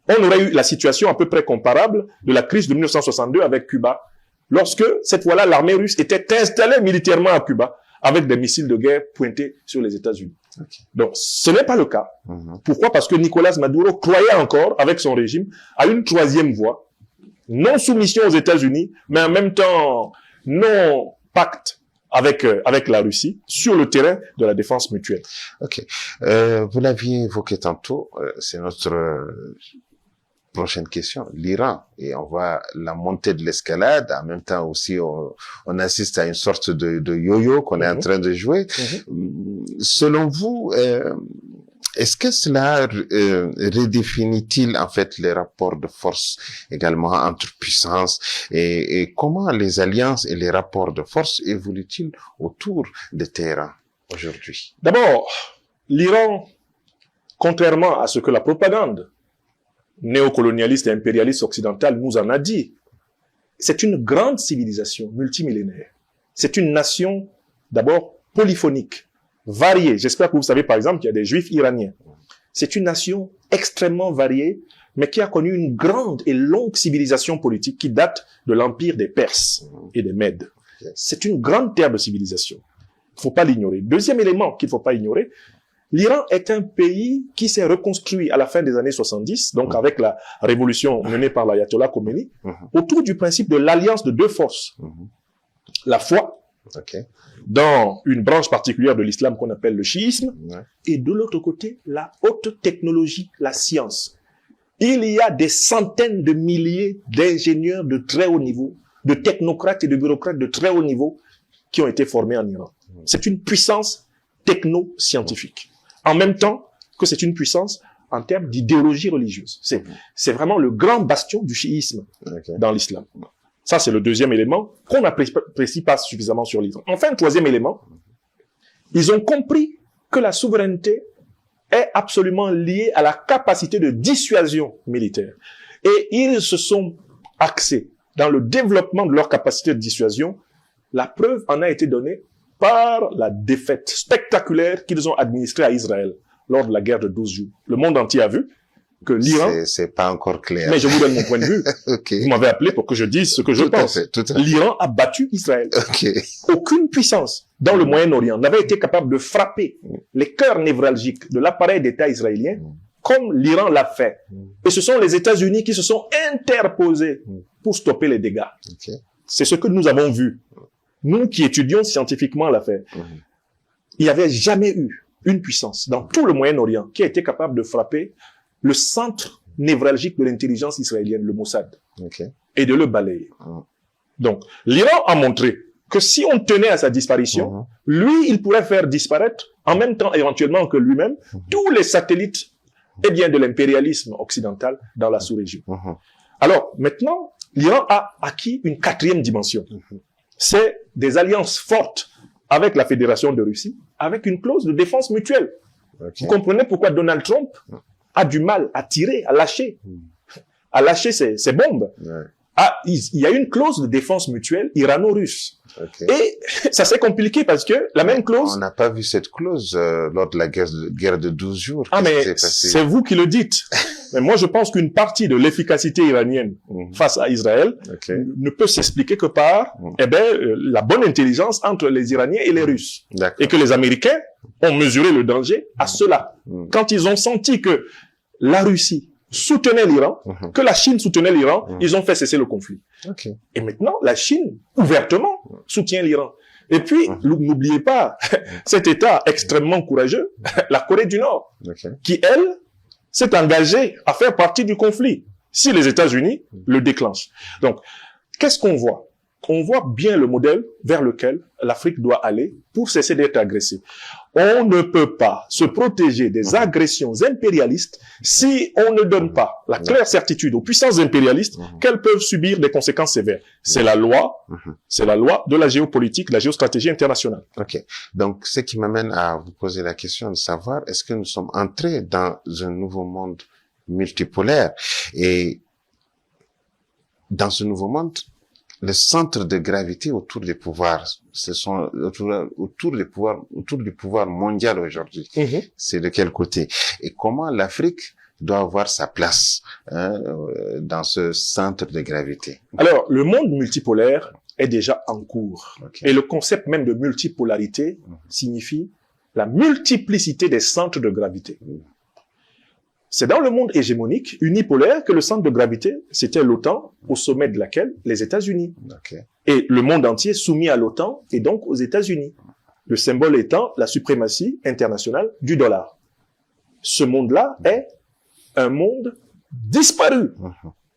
On aurait eu la situation à peu près comparable de la crise de 1962 avec Cuba, lorsque, cette fois-là, l'armée russe était installée militairement à Cuba, avec des missiles de guerre pointés sur les États-Unis. Donc, ce n'est pas le cas. Pourquoi? Parce que Nicolás Maduro croyait encore, avec son régime, à une troisième voie, non soumission aux États-Unis, mais en même temps, non pacte avec la Russie sur le terrain de la défense mutuelle. Vous l'aviez évoqué tantôt, c'est notre prochaine question, l'Iran. Et on voit la montée de l'escalade, en même temps aussi on assiste à une sorte de yo-yo qu'on est en train de jouer. Selon vous, est-ce que cela redéfinit-il en fait les rapports de force également entre puissances et comment les alliances et les rapports de force évoluent-ils autour de Téhéran aujourd'hui? D'abord, l'Iran, contrairement à ce que la propagande néocolonialiste et impérialiste occidentale nous en a dit, c'est une grande civilisation multimillénaire. C'est une nation d'abord polyphonique, variée. J'espère que vous savez par exemple qu'il y a des juifs iraniens. C'est une nation extrêmement variée, mais qui a connu une grande et longue civilisation politique qui date de l'empire des Perses et des Mèdes. C'est une grande terre de civilisation. Il ne faut pas l'ignorer. Deuxième élément qu'il ne faut pas ignorer, L'Iran est un pays qui s'est reconstruit à la fin des années 70, donc avec la révolution menée par l'ayatollah Khomeini, autour du principe de l'alliance de deux forces. La foi, dans une branche particulière de l'islam qu'on appelle le chiisme, et de l'autre côté, la haute technologie, la science. Il y a des centaines de milliers d'ingénieurs de très haut niveau, de technocrates et de bureaucrates de très haut niveau qui ont été formés en Iran. C'est une puissance techno-scientifique. En même temps que c'est une puissance en termes d'idéologie religieuse. C'est vraiment le grand bastion du chiisme dans l'islam. Ça, c'est le deuxième élément qu'on n'apprécie pas suffisamment sur l'Iran. Enfin, troisième élément, ils ont compris que la souveraineté est absolument liée à la capacité de dissuasion militaire. Et ils se sont axés dans le développement de leur capacité de dissuasion. La preuve en a été donnée par la défaite spectaculaire qu'ils ont administrée à Israël lors de la guerre de 12 jours. Le monde entier a vu que l'Iran... C'est pas encore clair. Mais je vous donne mon point de vue. Vous m'avez appelé pour que je dise ce que je pense. L'Iran a battu Israël. Aucune puissance dans le Moyen-Orient n'avait été capable de frapper les cœurs névralgiques de l'appareil d'État israélien comme l'Iran l'a fait. Et ce sont les États-Unis qui se sont interposés pour stopper les dégâts. C'est ce que nous avons vu. Nous qui étudions scientifiquement l'affaire. Il n'y avait jamais eu une puissance dans tout le Moyen-Orient qui a été capable de frapper le centre névralgique de l'intelligence israélienne, le Mossad, et de le balayer. Donc, l'Iran a montré que si on tenait à sa disparition, lui, il pourrait faire disparaître, en même temps éventuellement que lui-même, tous les satellites de l'impérialisme occidental dans la sous-région. Alors, maintenant, l'Iran a acquis une quatrième dimension. C'est des alliances fortes avec la Fédération de Russie, avec une clause de défense mutuelle. Vous comprenez pourquoi Donald Trump a du mal à tirer, à lâcher ses bombes. Il y a une clause de défense mutuelle irano-russe. Et ça s'est compliqué parce que la même clause... On n'a pas vu cette clause lors de la guerre de 12 jours. Ah, mais c'est vous qui le dites. Mais moi, je pense qu'une partie de l'efficacité iranienne face à Israël ne peut s'expliquer que par la bonne intelligence entre les Iraniens et les Russes. Et que les Américains ont mesuré le danger à cela. Quand ils ont senti que la Russie soutenait l'Iran, que la Chine soutenait l'Iran, ils ont fait cesser le conflit. Et maintenant, la Chine, ouvertement, soutient l'Iran. Et puis, n'oubliez pas, cet État extrêmement courageux, la Corée du Nord, qui, elle, s'est engagée à faire partie du conflit, si les États-Unis le déclenchent. Donc, qu'est-ce qu'on voit? On voit bien le modèle vers lequel l'Afrique doit aller pour cesser d'être agressée. On ne peut pas se protéger des agressions impérialistes si on ne donne pas la claire certitude aux puissances impérialistes qu'elles peuvent subir des conséquences sévères. C'est la loi de la géopolitique, la géostratégie internationale. Donc, ce qui m'amène à vous poser la question de savoir, est-ce que nous sommes entrés dans un nouveau monde multipolaire? Et dans ce nouveau monde, le centre de gravité autour des pouvoirs, ce sont autour du pouvoir mondial aujourd'hui. C'est de quel côté? Et comment l'Afrique doit avoir sa place dans ce centre de gravité? Alors, le monde multipolaire est déjà en cours. Et le concept même de multipolarité signifie la multiplicité des centres de gravité. C'est dans le monde hégémonique, unipolaire, que le centre de gravité, c'était l'OTAN, au sommet de laquelle les États-Unis. Et le monde entier soumis à l'OTAN et donc aux États-Unis. Le symbole étant la suprématie internationale du dollar. Ce monde-là est un monde disparu.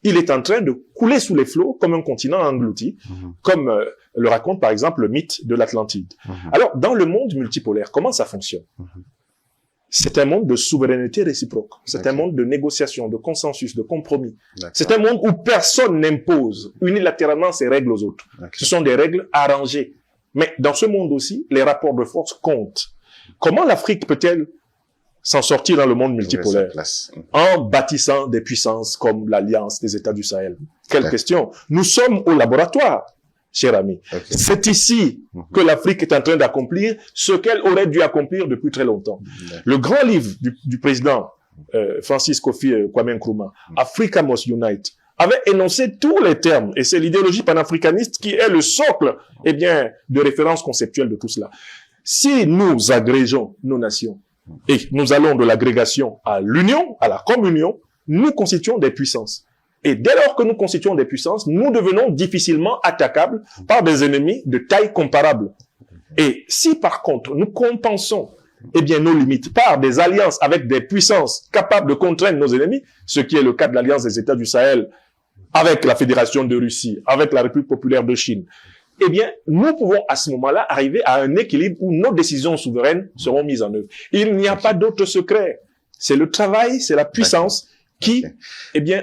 Il est en train de couler sous les flots comme un continent englouti, comme le raconte par exemple le mythe de l'Atlantide. Alors, dans le monde multipolaire, comment ça fonctionne? C'est un monde de souveraineté réciproque. C'est un monde de négociation, de consensus, de compromis. C'est un monde où personne n'impose unilatéralement ses règles aux autres. Ce sont des règles arrangées. Mais dans ce monde aussi, les rapports de force comptent. Comment l'Afrique peut-elle s'en sortir dans le monde multipolaire? En bâtissant des puissances comme l'Alliance des États du Sahel. Quelle question? Nous sommes au laboratoire, cher ami. C'est ici que l'Afrique est en train d'accomplir ce qu'elle aurait dû accomplir depuis très longtemps. Le grand livre du président Francis Kofi Kwame Nkrumah, Africa Must Unite, avait énoncé tous les termes, et c'est l'idéologie panafricaniste qui est le socle, de référence conceptuelle de tout cela. Si nous agrégeons nos nations, et nous allons de l'agrégation à l'union, à la communion, nous constituons des puissances. Et dès lors que nous constituons des puissances, nous devenons difficilement attaquables par des ennemis de taille comparable. Et si par contre nous compensons nos limites par des alliances avec des puissances capables de contraindre nos ennemis, ce qui est le cas de l'Alliance des États du Sahel avec la Fédération de Russie, avec la République populaire de Chine, nous pouvons à ce moment-là arriver à un équilibre où nos décisions souveraines seront mises en œuvre. Il n'y a pas d'autre secret. C'est le travail, c'est la puissance qui,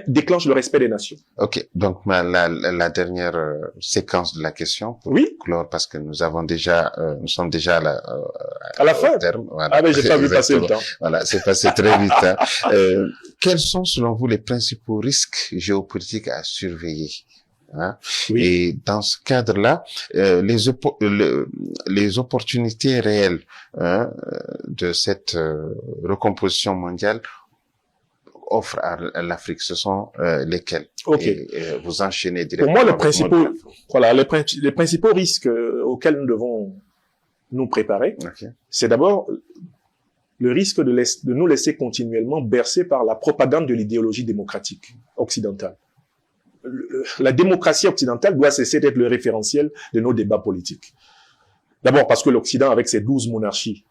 déclenche le respect des nations. Ok. Donc, la dernière séquence de la question. Pour clore, parce que nous sommes déjà à la fin. Terme. Voilà. Ah, mais j'ai pas vu passer le temps. Voilà. C'est passé très vite, hein. Quels sont, selon vous, les principaux risques géopolitiques à surveiller? Hein? Oui. Et dans ce cadre-là, les opportunités réelles de cette recomposition mondiale offrent à l'Afrique, ce sont lesquelles? Ok. Et vous enchaînez directement. Pour moi, les principaux risques auxquels nous devons nous préparer, c'est d'abord le risque de nous laisser continuellement bercer par la propagande de l'idéologie démocratique occidentale. La démocratie occidentale doit cesser d'être le référentiel de nos débats politiques. D'abord parce que l'Occident, avec ses 12 monarchies,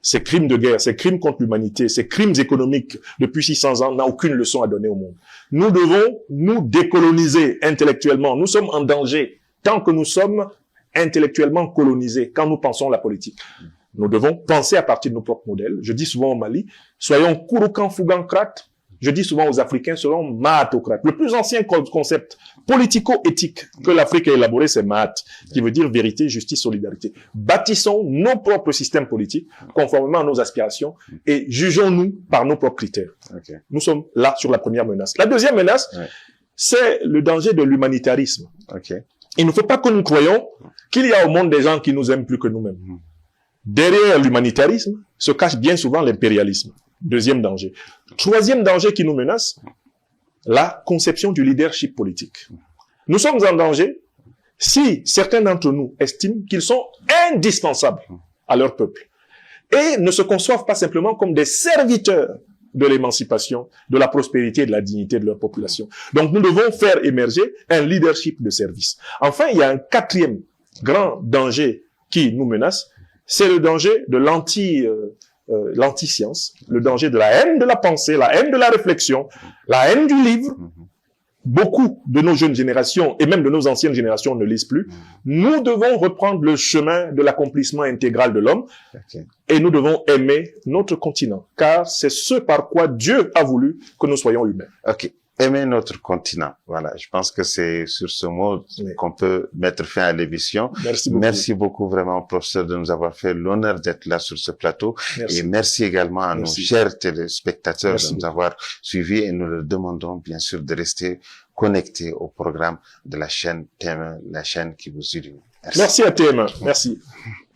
ses crimes de guerre, ses crimes contre l'humanité, ses crimes économiques depuis 600 ans, n'a aucune leçon à donner au monde. Nous devons nous décoloniser intellectuellement. Nous sommes en danger tant que nous sommes intellectuellement colonisés quand nous pensons la politique. Nous devons penser à partir de nos propres modèles. Je dis souvent au Mali, soyons Kouroukan Fougancrates. Je dis souvent aux Africains, selon Mahatocrate. Le plus ancien concept politico-éthique que l'Afrique a élaboré, c'est Mahat, qui veut dire vérité, justice, solidarité. Bâtissons nos propres systèmes politiques, conformément à nos aspirations, et jugeons-nous par nos propres critères. Nous sommes là sur la première menace. La deuxième menace, c'est le danger de l'humanitarisme. Il ne faut pas que nous croyions qu'il y a au monde des gens qui nous aiment plus que nous-mêmes. Derrière l'humanitarisme se cache bien souvent l'impérialisme. Deuxième danger. Troisième danger qui nous menace, la conception du leadership politique. Nous sommes en danger si certains d'entre nous estiment qu'ils sont indispensables à leur peuple et ne se conçoivent pas simplement comme des serviteurs de l'émancipation, de la prospérité et de la dignité de leur population. Donc nous devons faire émerger un leadership de service. Enfin, il y a un quatrième grand danger qui nous menace, c'est le danger de l'anti-science, le danger de la haine de la pensée, la haine de la réflexion, la haine du livre. Beaucoup de nos jeunes générations et même de nos anciennes générations ne lisent plus. Nous devons reprendre le chemin de l'accomplissement intégral de l'homme et nous devons aimer notre continent, car c'est ce par quoi Dieu a voulu que nous soyons humains. Aimer notre continent. Voilà. Je pense que c'est sur ce mot qu'on peut mettre fin à l'émission. Merci beaucoup vraiment, professeur, de nous avoir fait l'honneur d'être là sur ce plateau. Et merci également à nos chers téléspectateurs de nous avoir suivis et nous leur demandons bien sûr de rester connectés au programme de la chaîne TM1, la chaîne qui vous unit. Merci à TM1. Merci.